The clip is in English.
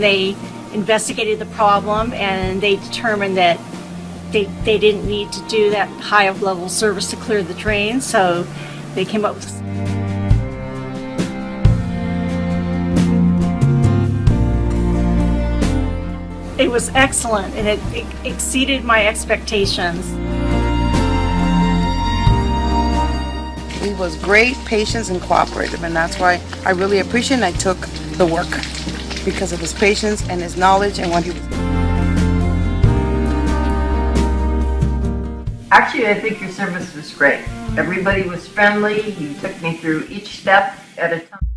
and they investigated the problem, and they determined that they didn't need to do that high level service to clear the drain, so they came up with it was excellent, and it exceeded my expectations. He was great, patient, and cooperative, and that's why I really appreciate and I took the work because of his patience and his knowledge and what he was doing. Actually, I think your service was great. Everybody was friendly. You took me through each step at a time.